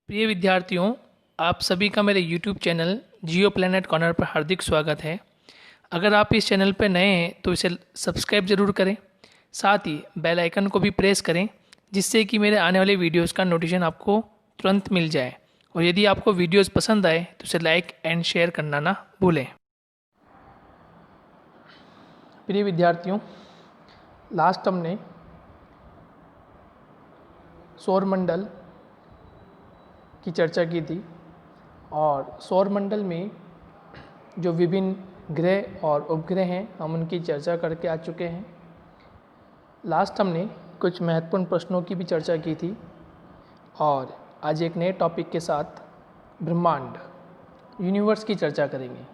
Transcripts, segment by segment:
प्रिय विद्यार्थियों, आप सभी का मेरे YouTube चैनल जियो प्लैनेट कॉर्नर पर हार्दिक स्वागत है। अगर आप इस चैनल पर नए हैं तो इसे सब्सक्राइब ज़रूर करें, साथ ही बेल आइकन को भी प्रेस करें जिससे कि मेरे आने वाले वीडियोस का नोटिफिकेशन आपको तुरंत मिल जाए। और यदि आपको वीडियोस पसंद आए तो इसे लाइक एंड शेयर करना ना भूलें। प्रिय विद्यार्थियों, लास्ट हमने सौरमंडल की चर्चा की थी और सौरमंडल में जो विभिन्न ग्रह और उपग्रह हैं हम उनकी चर्चा करके आ चुके हैं। लास्ट हमने कुछ महत्वपूर्ण प्रश्नों की भी चर्चा की थी और आज एक नए टॉपिक के साथ ब्रह्मांड यूनिवर्स की चर्चा करेंगे।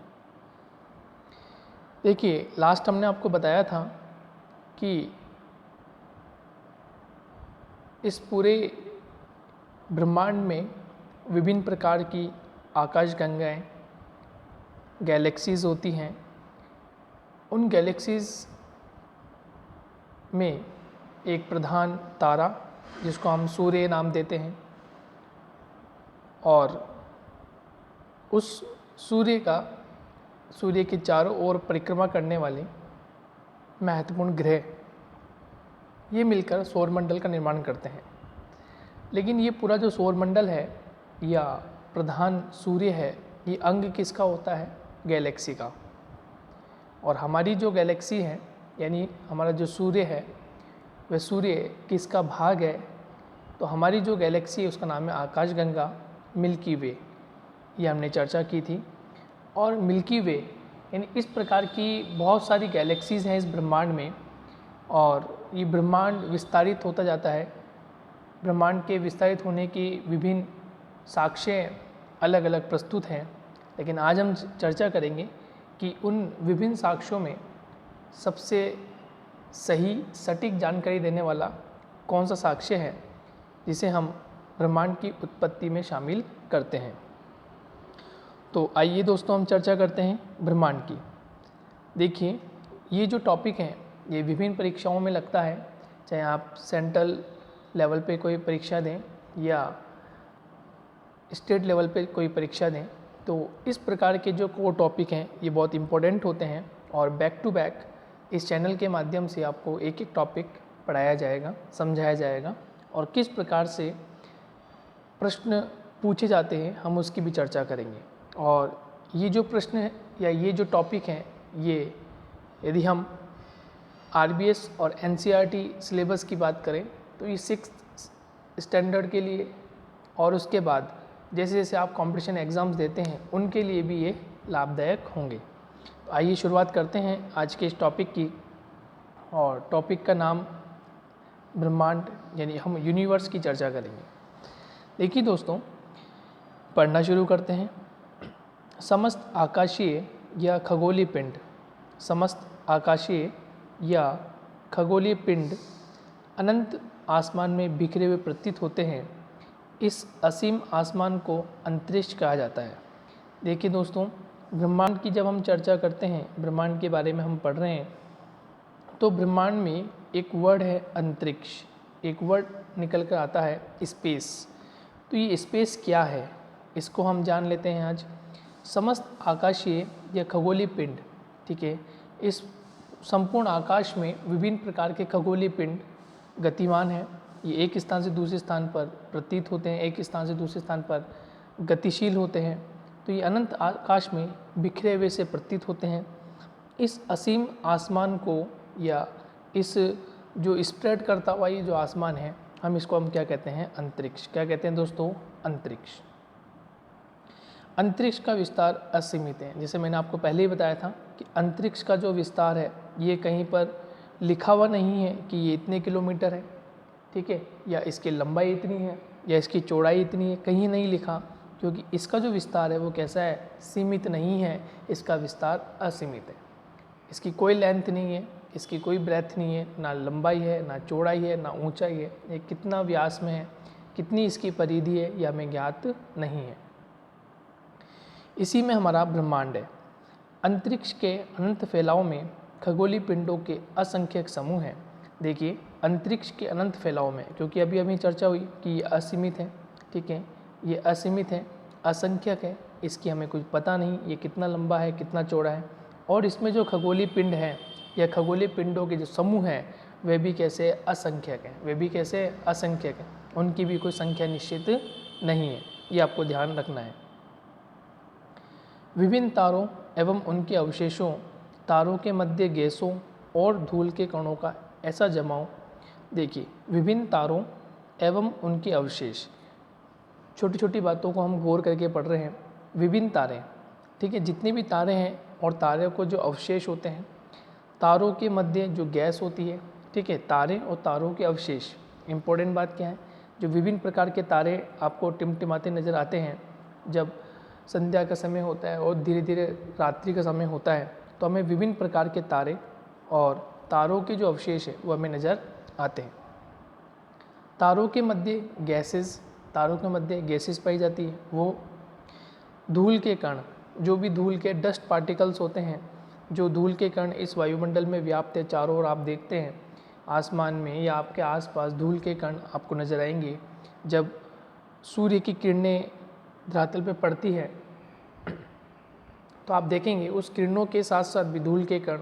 देखिए, लास्ट हमने आपको बताया था कि इस पूरे ब्रह्मांड में विभिन्न प्रकार की आकाशगंगाएं गैलेक्सीज़ होती हैं। उन गैलेक्सीज़ में एक प्रधान तारा जिसको हम सूर्य नाम देते हैं और उस सूर्य के चारों ओर परिक्रमा करने वाले महत्वपूर्ण ग्रह ये मिलकर सौरमंडल का निर्माण करते हैं। लेकिन ये पूरा जो सौरमंडल है या प्रधान सूर्य है, ये अंग किसका होता है? गैलेक्सी का। और हमारी जो गैलेक्सी है यानी हमारा जो सूर्य है वह सूर्य किसका भाग है? तो हमारी जो गैलेक्सी है उसका नाम है आकाशगंगा, मिल्की वे। ये हमने चर्चा की थी। और मिल्की वे यानी इस प्रकार की बहुत सारी गैलेक्सीज़ हैं इस ब्रह्मांड में और ये ब्रह्मांड विस्तारित होता जाता है। ब्रह्मांड के विस्तारित होने की विभिन्न साक्ष्य अलग अलग प्रस्तुत हैं, लेकिन आज हम चर्चा करेंगे कि उन विभिन्न साक्ष्यों में सबसे सही सटीक जानकारी देने वाला कौन सा साक्ष्य है जिसे हम ब्रह्मांड की उत्पत्ति में शामिल करते हैं। तो आइए दोस्तों, हम चर्चा करते हैं ब्रह्मांड की। देखिए, ये जो टॉपिक है ये विभिन्न परीक्षाओं में लगता है, चाहे आप सेंट्रल लेवल पे कोई परीक्षा दें या स्टेट लेवल पे कोई परीक्षा दें, तो इस प्रकार के जो कोर टॉपिक हैं ये बहुत इम्पोर्टेंट होते हैं और बैक टू बैक इस चैनल के माध्यम से आपको एक एक टॉपिक पढ़ाया जाएगा, समझाया जाएगा और किस प्रकार से प्रश्न पूछे जाते हैं हम उसकी भी चर्चा करेंगे। और ये जो प्रश्न है या ये जो टॉपिक हैं ये यदि हम RBS और NCERT सिलेबस की बात करें तो ये 6th स्टैंडर्ड के लिए और उसके बाद जैसे जैसे आप कॉम्पिटिशन एग्ज़ाम्स देते हैं उनके लिए भी ये लाभदायक होंगे। तो आइए शुरुआत करते हैं आज के इस टॉपिक की। और टॉपिक का नाम ब्रह्मांड यानी हम यूनिवर्स की चर्चा करेंगे। देखिए दोस्तों, पढ़ना शुरू करते हैं। समस्त आकाशीय या खगोलीय पिंड, समस्त आकाशीय या खगोलीय पिंड अनंत आसमान में बिखरे हुए प्रतीत होते हैं। इस असीम आसमान को अंतरिक्ष कहा जाता है। देखिए दोस्तों, ब्रह्मांड की जब हम चर्चा करते हैं, ब्रह्मांड के बारे में हम पढ़ रहे हैं, तो ब्रह्मांड में एक वर्ड है अंतरिक्ष, एक वर्ड निकल कर आता है स्पेस। तो ये स्पेस क्या है इसको हम जान लेते हैं आज। समस्त आकाशीय या खगोलीय पिंड, ठीक है, इस संपूर्ण आकाश में विभिन्न प्रकार के खगोलीय पिंड गतिमान हैं। ये एक स्थान से दूसरे स्थान पर प्रतीत होते हैं, एक स्थान से दूसरे स्थान पर गतिशील होते हैं। तो ये अनंत आकाश में बिखरे हुए से प्रतीत होते हैं। इस असीम आसमान को या इस जो स्प्रेड करता हुआ ये जो आसमान है, हम क्या कहते हैं? अंतरिक्ष। क्या कहते हैं दोस्तों? अंतरिक्ष। अंतरिक्ष का विस्तार असीमित है। जैसे मैंने आपको पहले ही बताया था कि अंतरिक्ष का जो विस्तार है ये कहीं पर लिखा हुआ नहीं है कि ये इतने किलोमीटर है, ठीक है, या इसकी लंबाई इतनी है या इसकी चौड़ाई इतनी है, कहीं नहीं लिखा, क्योंकि इसका जो विस्तार है वो कैसा है? सीमित नहीं है, इसका विस्तार असीमित है। इसकी कोई लेंथ नहीं है, इसकी कोई ब्रेथ नहीं है, ना लंबाई है, ना चौड़ाई है, ना ऊंचाई है। ये कितना व्यास में है, कितनी इसकी परिधि है, यह हमें ज्ञात नहीं है। इसी में हमारा ब्रह्मांड है। अंतरिक्ष के अनंत फैलाव में खगोलीय पिंडों के असंख्यक समूह हैं। देखिए, अंतरिक्ष के अनंत फैलाव में, क्योंकि अभी चर्चा हुई कि ये असीमित है, ठीक है, ये असीमित है, असंख्यक है, इसकी हमें कुछ पता नहीं ये कितना लंबा है, कितना चौड़ा है। और इसमें जो खगोलीय पिंड है या खगोलीय पिंडों के जो समूह हैं वे भी कैसे असंख्यक हैं, वे भी कैसे असंख्यक हैं, उनकी भी कोई संख्या निश्चित नहीं है, ये आपको ध्यान रखना है। विभिन्न तारों एवं उनके अवशेषों, तारों के मध्य गैसों और धूल के कणों का ऐसा जमाव। देखिए, विभिन्न तारों एवं उनके अवशेष, छोटी छोटी बातों को हम गौर करके पढ़ रहे हैं। विभिन्न तारे, ठीक है, जितनी भी तारे हैं और तारों को जो अवशेष होते हैं, तारों के मध्य जो गैस होती है, ठीक है, तारे और तारों के अवशेष। इम्पोर्टेंट बात क्या है, जो विभिन्न प्रकार के तारे आपको टिमटिमाते नज़र आते हैं जब संध्या का समय होता है और धीरे धीरे रात्रि का समय होता है, तो हमें विभिन्न प्रकार के तारे और तारों के जो अवशेष है वो हमें नज़र आते हैं। तारों के मध्य गैसेस, तारों के मध्य गैसेस पाई जाती है। वो धूल के कण, जो भी धूल के डस्ट पार्टिकल्स होते हैं, जो धूल के कण इस वायुमंडल में व्याप्त है, चारों ओर आप देखते हैं आसमान में या आपके आसपास धूल के कण आपको नज़र आएंगे। जब सूर्य की किरणें धरातल पे पड़ती है तो आप देखेंगे उस किरणों के साथ साथ भी धूल के कण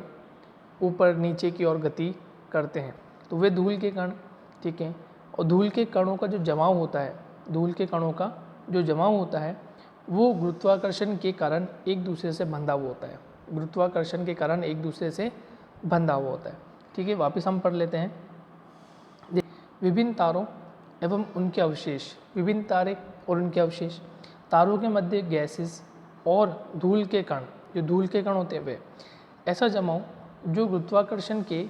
ऊपर नीचे की ओर गति करते हैं। तो वे धूल के कण, ठीक है, और धूल के कणों का जो जमाव होता है, धूल के कणों का जो जमाव होता है वो गुरुत्वाकर्षण के कारण एक दूसरे से बंधा हुआ होता है। गुरुत्वाकर्षण के कारण एक दूसरे से बंधा हुआ होता है, ठीक है। वापस हम पढ़ लेते हैं। विभिन्न तारों एवं उनके अवशेष, विभिन्न तारे और उनके अवशेष, तारों के मध्य गैसेस और धूल के कण, जो धूल के कण होते हैं वे ऐसा जमाव जो गुरुत्वाकर्षण के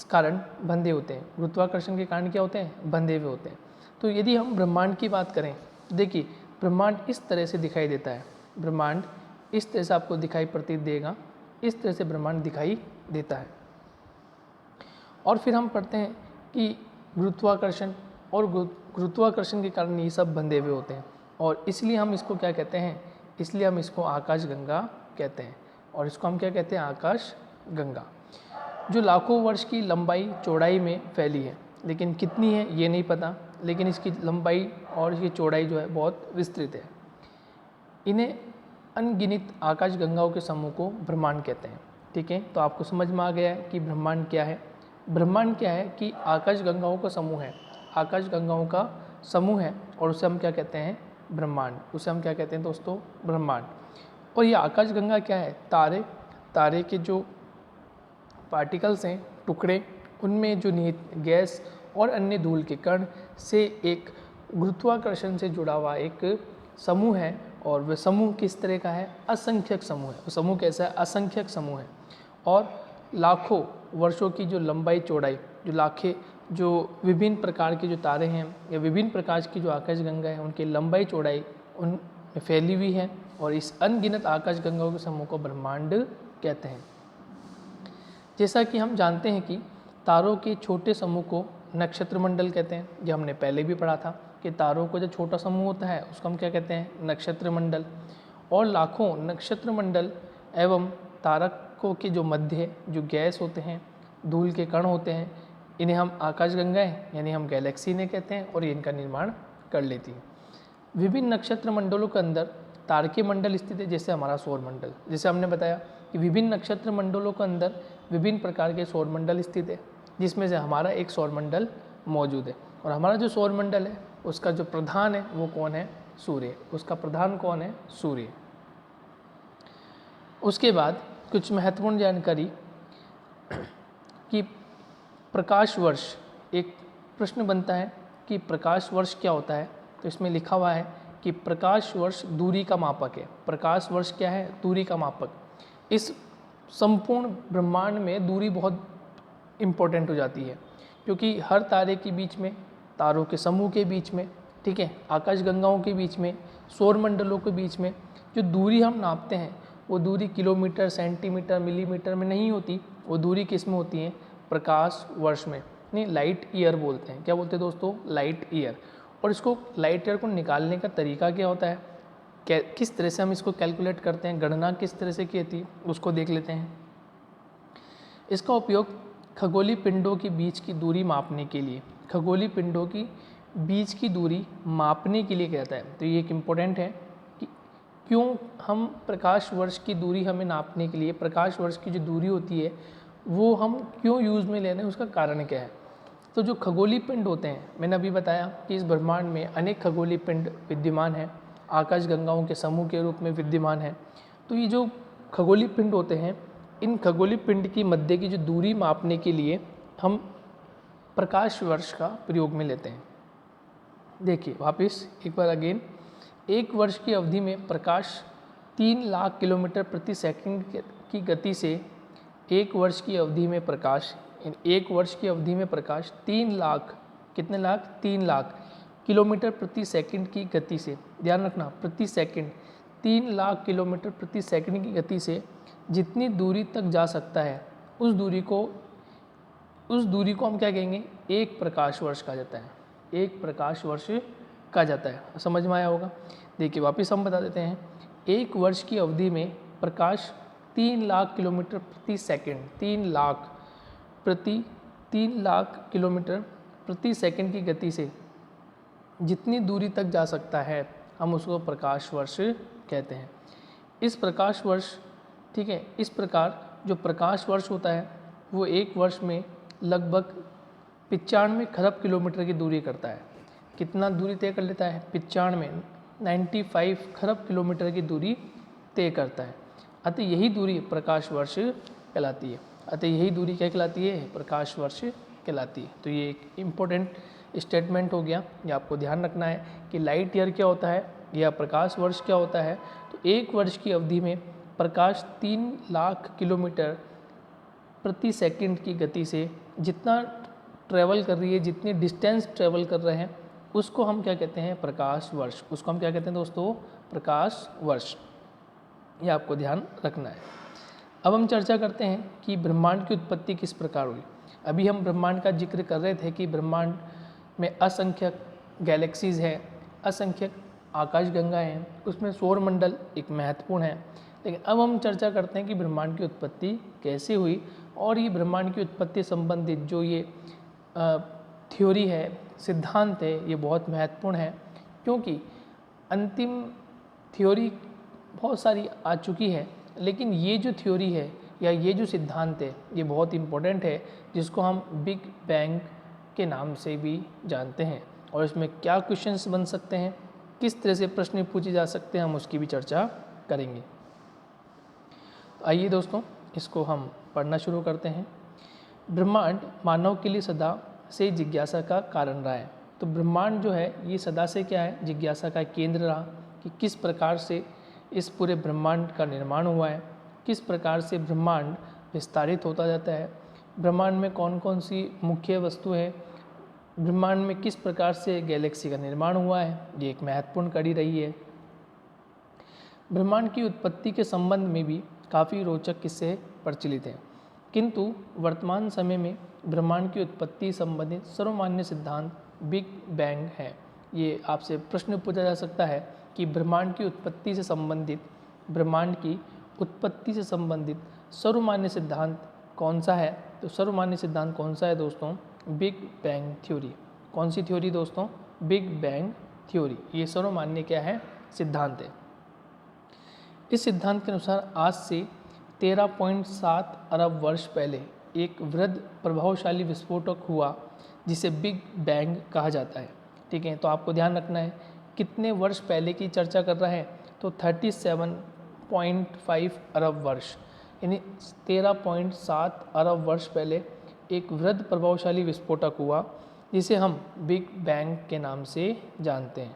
कारण बंधे होते हैं। गुरुत्वाकर्षण के कारण क्या होते हैं, बंधे हुए होते हैं। तो यदि हम ब्रह्मांड की बात करें, देखिए ब्रह्मांड इस तरह से दिखाई देता है, ब्रह्मांड इस तरह से आपको दिखाई प्रतीत देगा, इस तरह से ब्रह्मांड दिखाई देता है। और फिर हम पढ़ते हैं कि गुरुत्वाकर्षण और गुरुत्वाकर्षण के कारण ये सब बंधे हुए होते हैं और इसलिए हम इसको क्या कहते हैं, इसलिए हम इसको आकाशगंगा कहते हैं। और इसको हम क्या कहते हैं, आकाशगंगा, जो लाखों वर्ष की लंबाई चौड़ाई में फैली है। लेकिन कितनी है ये नहीं पता, लेकिन इसकी लंबाई और इसकी चौड़ाई जो है बहुत विस्तृत है। इन्हें अनगिनत आकाशगंगाओं के समूह को ब्रह्मांड कहते हैं, ठीक है। तो आपको समझ में आ गया है कि ब्रह्मांड क्या है। ब्रह्मांड क्या है कि आकाशगंगाओं का समूह है, आकाशगंगाओं का समूह है और उसे हम क्या कहते हैं, ब्रह्मांड। उसे हम क्या कहते हैं दोस्तों, ब्रह्मांड। और ये आकाशगंगा क्या है, तारे, तारे के जो पार्टिकल्स हैं, टुकड़े, उनमें जो निहित गैस और अन्य धूल के कण से एक गुरुत्वाकर्षण से जुड़ा हुआ एक समूह है। और वह समूह किस तरह का है, असंख्यक समूह है। वो समूह कैसा है, असंख्यक समूह है। और लाखों वर्षों की जो लंबाई चौड़ाई, जो विभिन्न प्रकार के जो तारे हैं या विभिन्न प्रकार की जो आकाशगंगा है, उनकी लंबाई चौड़ाई उनमें फैली हुई है और इस अनगिनत आकाशगंगाओं के समूह को ब्रह्मांड कहते हैं। जैसा कि हम जानते हैं कि तारों के छोटे समूह को नक्षत्र मंडल कहते हैं। ये हमने पहले भी पढ़ा था कि तारों का जो छोटा समूह होता है उसको हम क्या कहते हैं, नक्षत्र मंडल। और लाखों नक्षत्र मंडल एवं तारकों के जो मध्य जो गैस होते हैं, धूल के कण होते हैं, इन्हें हम आकाशगंगाएं यानी हम गैलेक्सी इन्हें कहते हैं और ये इनका निर्माण कर लेती है। विभिन्न नक्षत्र मंडलों के अंदर तारकीय मंडल स्थित है, जैसे हमारा सौर मंडल। जैसे हमने बताया कि विभिन्न नक्षत्र मंडलों के अंदर विभिन्न प्रकार के सौर मंडल स्थित है, जिसमें से हमारा एक सौर मंडल मौजूद है। और हमारा जो सौर मंडल है उसका जो प्रधान है वो कौन है, सूर्य। उसका प्रधान कौन है, सूर्य। उसके बाद कुछ महत्वपूर्ण जानकारी कि प्रकाश वर्ष, एक प्रश्न बनता है कि प्रकाश वर्ष क्या होता है। तो इसमें लिखा हुआ है कि प्रकाश वर्ष दूरी का मापक है। प्रकाश वर्ष क्या है, दूरी का मापक। इस संपूर्ण ब्रह्मांड में दूरी बहुत इम्पोर्टेंट हो जाती है, क्योंकि हर तारे के बीच में, तारों के समूह के बीच में, ठीक है, आकाशगंगाओं के बीच में, सौर मंडलों के बीच में जो दूरी हम नापते हैं वो दूरी किलोमीटर, सेंटीमीटर, मिलीमीटर में नहीं होती। वो दूरी किस में होती है, प्रकाश वर्ष में, नहीं, लाइट ईयर बोलते हैं। क्या बोलते हैं दोस्तों, लाइट ईयर। और इसको लाइट ईयर को निकालने का तरीका क्या होता है, किस तरह से हम इसको कैलकुलेट करते हैं, गणना किस तरह से की थी, उसको देख लेते हैं। इसका उपयोग खगोलीय पिंडों के बीच की दूरी मापने के लिए, खगोलीय पिंडों की बीच की दूरी मापने के लिए कहता है। तो ये एक इम्पोर्टेंट है कि क्यों हम प्रकाश वर्ष की दूरी हमें नापने के लिए, प्रकाश वर्ष की जो दूरी होती है वो हम क्यों यूज़ में ले रहे हैं, उसका कारण क्या है। तो जो खगोलीय पिंड होते हैं, मैंने अभी बताया कि इस ब्रह्मांड में अनेक खगोलीय पिंड विद्यमान हैं, आकाशगंगाओं के समूह के रूप में विद्यमान हैं। तो ये जो खगोलीय पिंड होते हैं, इन खगोलीय पिंड की मध्य की जो दूरी मापने के लिए हम प्रकाश वर्ष का प्रयोग में लेते हैं। देखिए वापस एक बार अगेन, एक वर्ष की अवधि में प्रकाश 3 लाख किलोमीटर प्रति सेकंड की गति से एक वर्ष की अवधि में प्रकाश, एक वर्ष की अवधि में प्रकाश 3 लाख, कितने लाख, 3 लाख किलोमीटर प्रति सेकंड की गति से, ध्यान रखना प्रति सेकंड, 3 लाख किलोमीटर प्रति सेकंड की गति से जितनी दूरी तक जा सकता है उस दूरी को हम क्या कहेंगे, एक प्रकाश वर्ष कहा जाता है, एक प्रकाश वर्ष कहा जाता है। समझ में आया होगा। देखिए वापस हम बता देते हैं, एक वर्ष की अवधि में प्रकाश 3 लाख किलोमीटर प्रति सेकंड, 3 लाख किलोमीटर प्रति सेकंड की गति से जितनी दूरी तक जा सकता है हम उसको प्रकाश वर्ष कहते हैं। इस प्रकाश वर्ष, ठीक है, इस प्रकार जो प्रकाश वर्ष होता है वो एक वर्ष में लगभग 95 खरब किलोमीटर की दूरी करता है। कितना दूरी तय कर लेता है, 95 खरब किलोमीटर की दूरी तय करता है। अतः यही दूरी प्रकाश वर्ष कहलाती है। अतः यही दूरी क्या कहलाती है, प्रकाश वर्ष कहलाती है। तो ये एक इम्पोर्टेंट स्टेटमेंट हो गया, ये आपको ध्यान रखना है कि लाइट ईयर क्या होता है या प्रकाश वर्ष क्या होता है। तो एक वर्ष की अवधि में प्रकाश 3 लाख किलोमीटर प्रति सेकंड की गति से जितना ट्रैवल कर रही है, जितनी डिस्टेंस ट्रैवल कर रहे हैं उसको हम क्या कहते हैं, प्रकाश वर्ष। उसको हम क्या कहते हैं दोस्तों, प्रकाश वर्ष। ये आपको ध्यान रखना है। अब हम चर्चा करते हैं कि ब्रह्मांड की उत्पत्ति किस प्रकार हुई। अभी हम ब्रह्मांड का जिक्र कर रहे थे कि ब्रह्मांड में असंख्यक गैलेक्सीज हैं, असंख्यक आकाशगंगाएं हैं, उसमें सौरमंडल एक महत्वपूर्ण है। लेकिन अब हम चर्चा करते हैं कि ब्रह्मांड की उत्पत्ति कैसे हुई, और ये ब्रह्मांड की उत्पत्ति संबंधित जो ये थ्योरी है, सिद्धांत है, ये बहुत महत्वपूर्ण है। क्योंकि अंतिम थ्योरी बहुत सारी आ चुकी है, लेकिन ये जो थ्योरी है या ये जो सिद्धांत है ये बहुत इम्पोर्टेंट है, जिसको हम बिग बैंग के नाम से भी जानते हैं। और इसमें क्या क्वेश्चंस बन सकते हैं, किस तरह से प्रश्न पूछे जा सकते हैं, हम उसकी भी चर्चा करेंगे। तो आइए दोस्तों, इसको हम पढ़ना शुरू करते हैं। ब्रह्मांड मानव के लिए सदा से जिज्ञासा का कारण रहा है। तो ब्रह्मांड जो है ये सदा से क्या है, जिज्ञासा का केंद्र रहा कि किस प्रकार से इस पूरे ब्रह्मांड का निर्माण हुआ है, किस प्रकार से ब्रह्मांड विस्तारित होता जाता है, ब्रह्मांड में कौन कौन सी मुख्य वस्तु है, ब्रह्मांड में किस प्रकार से गैलेक्सी का निर्माण हुआ है। ये एक महत्वपूर्ण कड़ी रही है। ब्रह्मांड की उत्पत्ति के संबंध में भी काफ़ी रोचक किस्से प्रचलित हैं, किंतु वर्तमान समय में ब्रह्मांड की उत्पत्ति संबंधित सर्वमान्य सिद्धांत बिग बैंग है। ये आपसे प्रश्न पूछा जा सकता है कि ब्रह्मांड की उत्पत्ति से संबंधित, ब्रह्मांड की उत्पत्ति से संबंधित सर्वमान्य सिद्धांत कौन सा है। तो सर्वमान्य सिद्धांत कौन सा है दोस्तों, बिग बैंग थ्योरी। कौन सी थ्योरी दोस्तों, बिग बैंग थ्योरी। ये सर्वमान्य क्या है, सिद्धांत है। इस सिद्धांत के अनुसार आज से 13.7 अरब वर्ष पहले एक वृहद प्रभावशाली विस्फोटक हुआ जिसे बिग बैंग कहा जाता है। ठीक है, तो आपको ध्यान रखना है कितने वर्ष पहले की चर्चा कर रहा है, तो 37.5 अरब वर्ष, यानी 13.7 अरब वर्ष पहले एक वृहद प्रभावशाली विस्फोटक हुआ जिसे हम बिग बैंग के नाम से जानते हैं।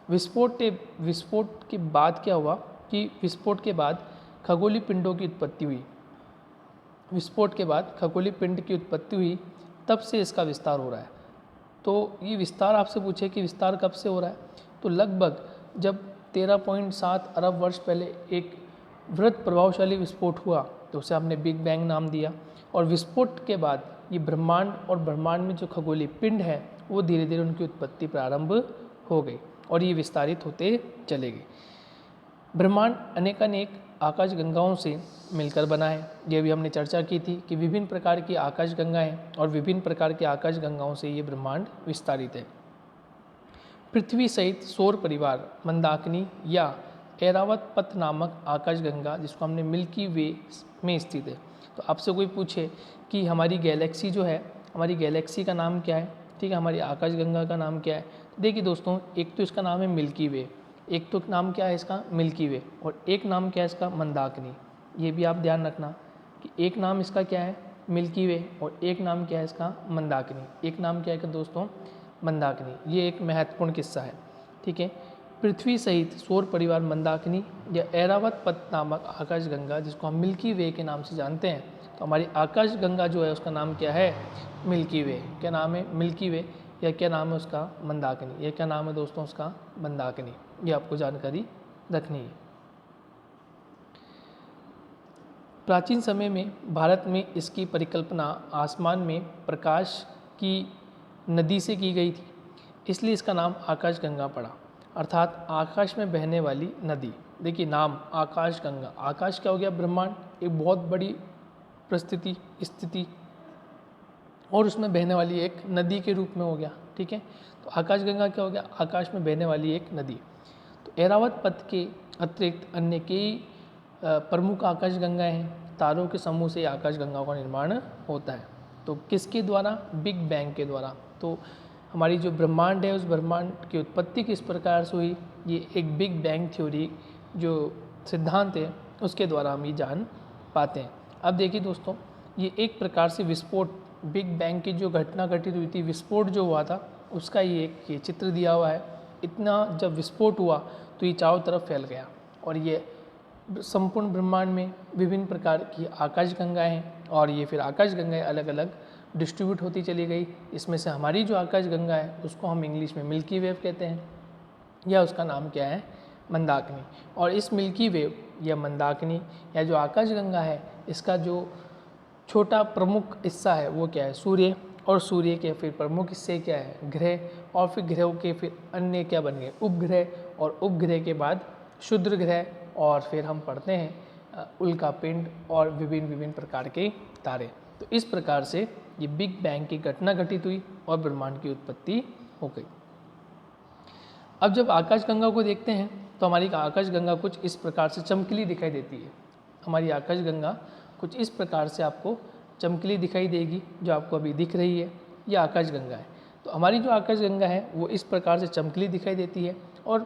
विस्फोट के बाद क्या हुआ कि विस्फोट के बाद खगोलीय पिंडों की उत्पत्ति हुई। विस्फोट के बाद खगोलीय पिंड की उत्पत्ति हुई, तब से इसका विस्तार हो रहा है। तो ये विस्तार आपसे पूछे कि विस्तार कब से हो रहा है, तो लगभग जब 13.7 अरब वर्ष पहले एक वृहद प्रभावशाली विस्फोट हुआ तो उसे हमने बिग बैंग नाम दिया। और विस्फोट के बाद ये ब्रह्मांड और ब्रह्मांड में जो खगोलीय पिंड है वो धीरे धीरे उनकी उत्पत्ति प्रारंभ हो गई और ये विस्तारित होते चले गए। ब्रह्मांड अनेकानेक आकाशगंगाओं से मिलकर बना है। ये भी हमने चर्चा की थी कि विभिन्न प्रकार की आकाशगंगाएं और विभिन्न प्रकार की आकाशगंगाओं से ये ब्रह्मांड विस्तारित है। पृथ्वी सहित सौर परिवार मंदाकिनी या ऐरावत पथ नामक आकाशगंगा, जिसको हमने मिल्की वे में स्थित है। तो आपसे कोई पूछे कि हमारी गैलेक्सी जो है, हमारी गैलेक्सी का नाम क्या है, ठीक है, हमारी आकाशगंगा का नाम क्या है, तो देखिए दोस्तों, एक तो इसका नाम है मिल्की वे, एक तो नाम क्या है इसका मिल्की वे, और एक नाम क्या है इसका मंदाकिनी। ये भी आप ध्यान रखना कि एक नाम इसका क्या है मिल्की वे, और एक नाम क्या है इसका मंदाकिनी। एक नाम क्या है दोस्तों मंदाकिनी। ये एक महत्वपूर्ण किस्सा है, ठीक है। पृथ्वी सहित सौर परिवार मंदाकिनी या ऐरावत पथ नामक आकाशगंगा, जिसको हम मिल्की वे के नाम से जानते हैं, तो हमारी आकाशगंगा जो है उसका नाम क्या है मिल्की वे। क्या नाम है मिल्की वे, या क्या नाम है उसका मंदाकिनी। या क्या नाम है दोस्तों उसका मंदाकिनी। ये आपको जानकारी रखनी है। प्राचीन समय में भारत में इसकी परिकल्पना आसमान में प्रकाश की नदी से की गई थी, इसलिए इसका नाम आकाशगंगा पड़ा, अर्थात आकाश में बहने वाली नदी। देखिए नाम आकाशगंगा, आकाश क्या हो गया ब्रह्मांड, एक बहुत बड़ी परिस्थिति स्थिति, और उसमें बहने वाली एक नदी के रूप में हो गया, ठीक है। तो आकाशगंगा क्या हो गया, आकाश में बहने वाली एक नदी। तो ऐरावत पथ के अतिरिक्त अन्य कई प्रमुख आकाशगंगाएं हैं। तारों के समूह से आकाशगंगा का निर्माण होता है। तो किसके द्वारा, बिग बैंग के द्वारा। तो हमारी जो ब्रह्मांड है उस ब्रह्मांड की उत्पत्ति किस प्रकार से हुई, ये एक बिग बैंग थ्योरी जो सिद्धांत है उसके द्वारा हम ये जान पाते हैं। अब देखिए दोस्तों, ये एक प्रकार से विस्फोट, बिग बैंग की जो घटना घटित हुई थी, विस्फोट जो हुआ था उसका ये चित्र दिया हुआ है। इतना जब विस्फोट हुआ तो ये चारों तरफ फैल गया, और ये संपूर्ण ब्रह्मांड में विभिन्न प्रकार की आकाशगंगाएं हैं, और ये फिर आकाशगंगाएं अलग अलग डिस्ट्रीब्यूट होती चली गई। इसमें से हमारी जो आकाशगंगा है उसको हम इंग्लिश में मिल्की वेव कहते हैं, या उसका नाम क्या है मंदाकिनी। और इस मिल्की वेव या मंदाकिनी या जो आकाशगंगा है, इसका जो छोटा प्रमुख हिस्सा है वो क्या है सूर्य, और सूर्य के फिर प्रमुख हिस्से क्या है ग्रह, और फिर ग्रहों के फिर अन्य क्या बन गए उपग्रह, और उपग्रह के बाद क्षुद्र ग्रह, और फिर हम पढ़ते हैं उल्का पिंड और विभिन्न विभिन्न प्रकार के तारे। तो इस प्रकार से ये बिग बैंग की घटना घटित हुई और ब्रह्मांड की उत्पत्ति हो गई। अब जब आकाशगंगा को देखते हैं तो हमारी आकाशगंगा कुछ इस प्रकार से चमकीली दिखाई देती है। हमारी आकाशगंगा कुछ इस प्रकार से आपको चमकीली दिखाई देगी, जो आपको अभी दिख रही है, ये आकाशगंगा है। तो हमारी जो आकाशगंगा है वो इस प्रकार से चमकीली दिखाई देती है, और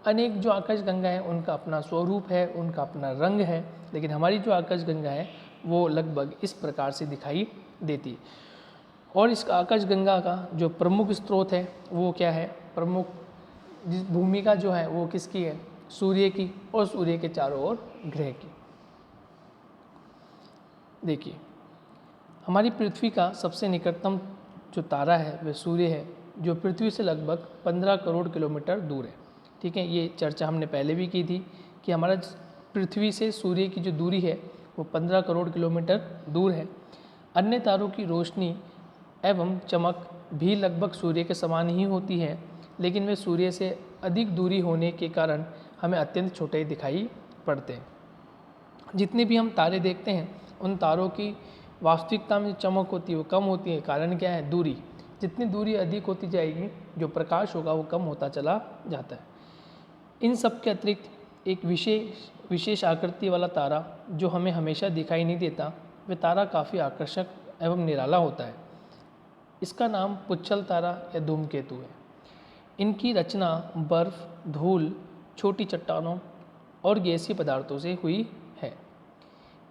अनेक जो आकाशगंगा है उनका अपना स्वरूप है, उनका अपना रंग है, लेकिन हमारी जो आकाशगंगा है वो लगभग इस प्रकार से दिखाई देती है। और इस आकाशगंगा का जो प्रमुख स्रोत है वो क्या है, प्रमुख जिस भूमिका जो है वो किसकी है, सूर्य की, और सूर्य के चारों ओर ग्रह की। देखिए हमारी पृथ्वी का सबसे निकटतम जो तारा है वह सूर्य है, जो पृथ्वी से लगभग 15 करोड़ किलोमीटर दूर है, ठीक है। ये चर्चा हमने पहले भी की थी कि हमारा पृथ्वी से सूर्य की जो दूरी है वो 15 करोड़ किलोमीटर दूर है। अन्य तारों की रोशनी एवं चमक भी लगभग सूर्य के समान ही होती है, लेकिन वे सूर्य से अधिक दूरी होने के कारण हमें अत्यंत छोटे दिखाई पड़ते हैं। जितने भी हम तारे देखते हैं उन तारों की वास्तविकता में चमक होती है वो कम होती है। कारण क्या है, दूरी। जितनी दूरी अधिक होती जाएगी जो प्रकाश होगा वो कम होता चला जाता है। इन सब के अतिरिक्त एक विशेष आकृति वाला तारा जो हमें हमेशा दिखाई नहीं देता, वह तारा काफ़ी आकर्षक एवं निराला होता है। इसका नाम पुच्छल तारा या धूमकेतु है। इनकी रचना बर्फ, धूल, छोटी चट्टानों और गैसीय पदार्थों से हुई है।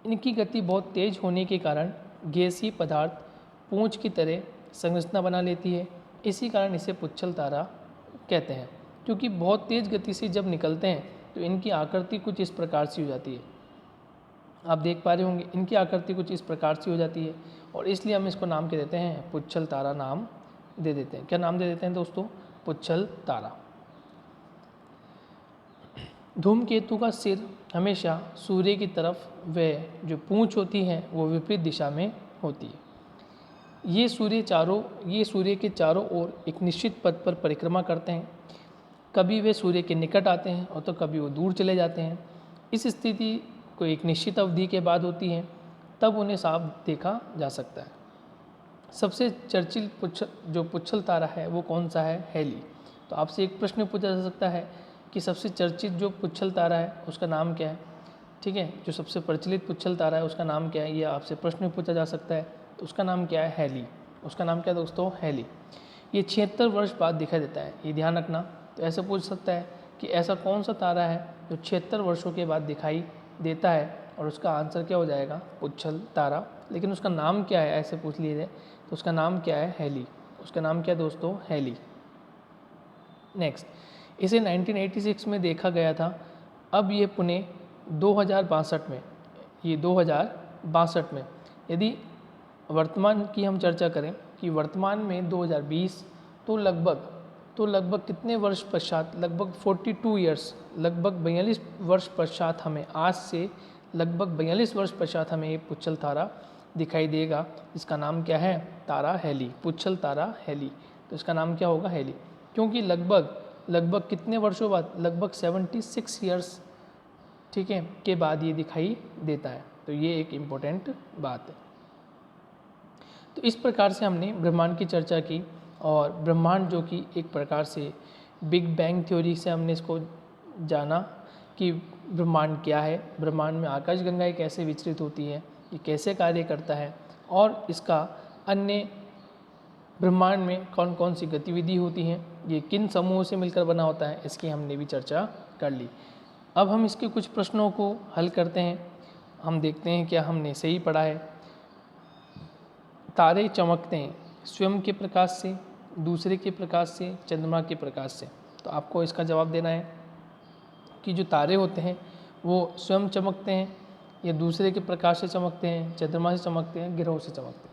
इनकी गति बहुत तेज होने के कारण गैसीय पदार्थ पूंछ की तरह संरचना बना लेती है। इसी कारण इसे पुच्छल तारा कहते हैं। क्योंकि बहुत तेज गति से जब निकलते हैं तो इनकी आकृति कुछ इस प्रकार से हो जाती है। आप देख पा रहे होंगे इनकी आकृति कुछ इस प्रकार से हो जाती है, और इसलिए हम इसको नाम क्या देते हैं, पुच्छल तारा नाम दे देते हैं। क्या नाम दे देते हैं दोस्तों, पुच्छल तारा। धूमकेतु का सिर हमेशा सूर्य की तरफ, वह जो पूंछ होती है वो विपरीत दिशा में होती है। ये सूर्य के चारों ओर एक निश्चित पथ पर परिक्रमा करते हैं। कभी वे सूर्य के निकट आते हैं और तो कभी वो दूर चले जाते हैं। इस स्थिति को एक निश्चित अवधि के बाद होती है, तब उन्हें साफ देखा जा सकता है। सबसे चर्चित पुच्छल तारा है वो कौन सा है, हेली। तो आपसे एक प्रश्न पूछा जा सकता है कि सबसे चर्चित जो पुच्छल तारा है उसका नाम क्या है, ठीक है, जो सबसे प्रचलित पुच्छल तारा है उसका नाम क्या है, ये आपसे प्रश्न पूछा जा सकता है। तो उसका नाम क्या है, हैली। उसका नाम क्या है दोस्तों, हैली। ये 76 वर्ष बाद दिखाई देता है, ये ध्यान रखना। तो ऐसे पूछ सकता है कि ऐसा कौन सा तारा है जो 76 वर्षों के बाद दिखाई देता है, और उसका आंसर क्या हो जाएगा, पुच्छल तारा। लेकिन उसका नाम क्या है ऐसे पूछ लीजिए, तो उसका नाम क्या है, हैली। उसका नाम क्या है दोस्तों, हैली। नेक्स्ट, इसे 1986 में देखा गया था। अब ये पुणे 2062 में, ये 2062 में, यदि वर्तमान की हम चर्चा करें कि वर्तमान में 2020, तो लगभग कितने वर्ष पश्चात, लगभग 42 ईयर्स, लगभग 42 वर्ष पश्चात हमें, आज से लगभग 42 वर्ष पश्चात हमें ये पुच्छल तारा दिखाई देगा। इसका नाम क्या है, तारा हैली, पुच्छल तारा हैली। तो इसका नाम क्या होगा, हैली। क्योंकि लगभग कितने वर्षों बाद, लगभग 76 ईयर्स, ठीक है, के बाद ये दिखाई देता है। तो ये एक इम्पोर्टेंट बात है। तो इस प्रकार से हमने ब्रह्मांड की चर्चा की, और ब्रह्मांड जो कि एक प्रकार से बिग बैंग थ्योरी से हमने इसको जाना कि ब्रह्मांड क्या है, ब्रह्मांड में आकाशगंगाएं कैसे विचरित होती है, ये कैसे कार्य करता है, और इसका अन्य ब्रह्मांड में कौन कौन सी गतिविधि होती हैं, ये किन समूहों से मिलकर बना होता है, इसकी हमने भी चर्चा कर ली। अब हम इसके कुछ प्रश्नों को हल करते हैं। हम देखते हैं क्या हमने सही पढ़ा है। तारे चमकते हैं स्वयं के प्रकाश से, दूसरे के प्रकाश से, चंद्रमा के प्रकाश से। तो आपको इसका जवाब देना है कि जो तारे होते हैं वो स्वयं चमकते हैं, या दूसरे के प्रकाश से चमकते हैं, चंद्रमा से चमकते हैं, ग्रहों से चमकते हैं।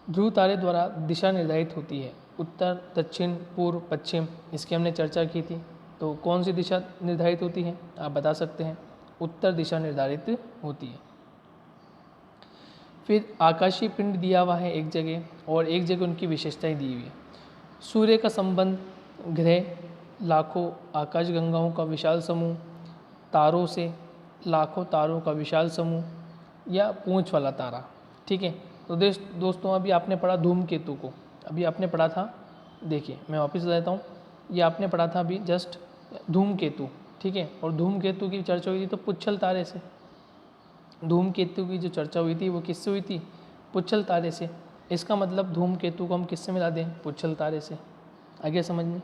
ध्रुव तारे द्वारा दिशा निर्धारित होती है, उत्तर, दक्षिण, पूर्व, पश्चिम, इसकी हमने चर्चा की थी। तो कौन सी दिशा निर्धारित होती है, आप बता सकते हैं, उत्तर दिशा निर्धारित होती है। फिर आकाशीय पिंड दिया हुआ है एक जगह, और एक जगह उनकी विशेषताएं दी हुई है। सूर्य का संबंध ग्रह, लाखों आकाशगंगाओं का विशाल समूह, तारों से, लाखों तारों का विशाल समूह, या पूंछ वाला तारा, ठीक है। तो दोस्तों अभी आपने पढ़ा धूमकेतु को, अभी आपने पढ़ा था, देखिए मैं वापस देता हूँ, ये आपने पढ़ा था अभी जस्ट धूमकेतु, ठीक है। और धूमकेतु की चर्चा हुई थी तो पुच्छल तारे से, धूमकेतु की जो चर्चा हुई थी वो किससे हुई थी, पुच्छल तारे से। इसका मतलब धूमकेतु को हम किससे मिला दें, पुच्छल तारे से। आगे समझ में।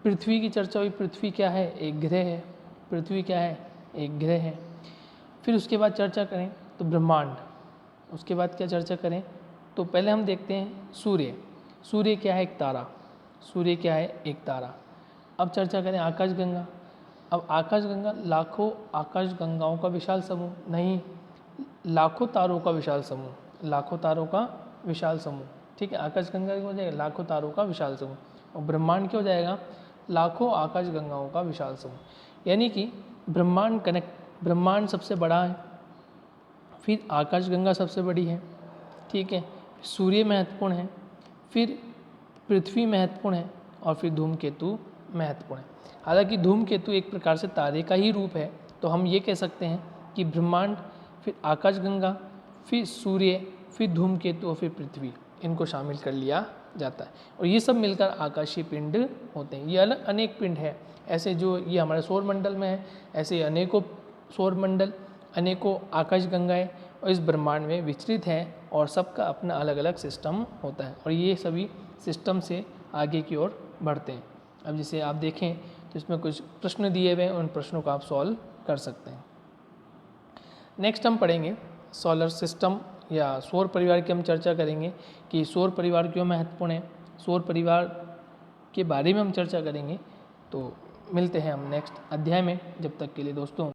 पृथ्वी की चर्चा हुई, पृथ्वी क्या है, एक ग्रह है, पृथ्वी क्या है, एक ग्रह है। फिर उसके बाद चर्चा करें तो ब्रह्मांड, उसके बाद क्या चर्चा करें, तो पहले हम देखते हैं सूर्य। सूर्य क्या है, एक तारा, सूर्य क्या है, एक तारा। अब चर्चा करें आकाशगंगा। अब आकाशगंगा लाखों आकाशगंगाओं का विशाल समूह, नहीं, लाखों तारों का विशाल समूह, लाखों तारों का विशाल समूह, ठीक है। आकाशगंगा क्या हो जाएगा, लाखों तारों का विशाल समूह। और ब्रह्मांड क्या हो जाएगा, लाखों आकाशगंगाओं का विशाल समूह। यानी कि ब्रह्मांड सबसे बड़ा है, फिर आकाशगंगा सबसे बड़ी है, ठीक है, सूर्य महत्वपूर्ण है, फिर पृथ्वी महत्वपूर्ण है, और फिर धूमकेतु महत्वपूर्ण है। हालांकि धूमकेतु एक प्रकार से तारे का ही रूप है, तो हम ये कह सकते हैं कि ब्रह्मांड, फिर आकाशगंगा, फिर सूर्य, फिर धूमकेतु और फिर पृथ्वी, इनको शामिल कर लिया जाता है। और ये सब मिलकर आकाशीय पिंड होते हैं। ये अलग अनेक पिंड है, ऐसे जो ये हमारे सौर मंडल में है, ऐसे अनेकों सौर मंडल, अनेकों आकाशगंगाएं और इस ब्रह्मांड में विचरित हैं, और सबका अपना अलग अलग सिस्टम होता है, और ये सभी सिस्टम से आगे की ओर बढ़ते हैं। अब जैसे आप देखें तो इसमें कुछ प्रश्न दिए हुए हैं, उन प्रश्नों को आप सॉल्व कर सकते हैं। नेक्स्ट हम पढ़ेंगे सोलर सिस्टम या सौर परिवार की हम चर्चा करेंगे कि सौर परिवार क्यों महत्वपूर्ण है, सौर परिवार के बारे में हम चर्चा करेंगे। तो मिलते हैं हम नेक्स्ट अध्याय में, जब तक के लिए दोस्तों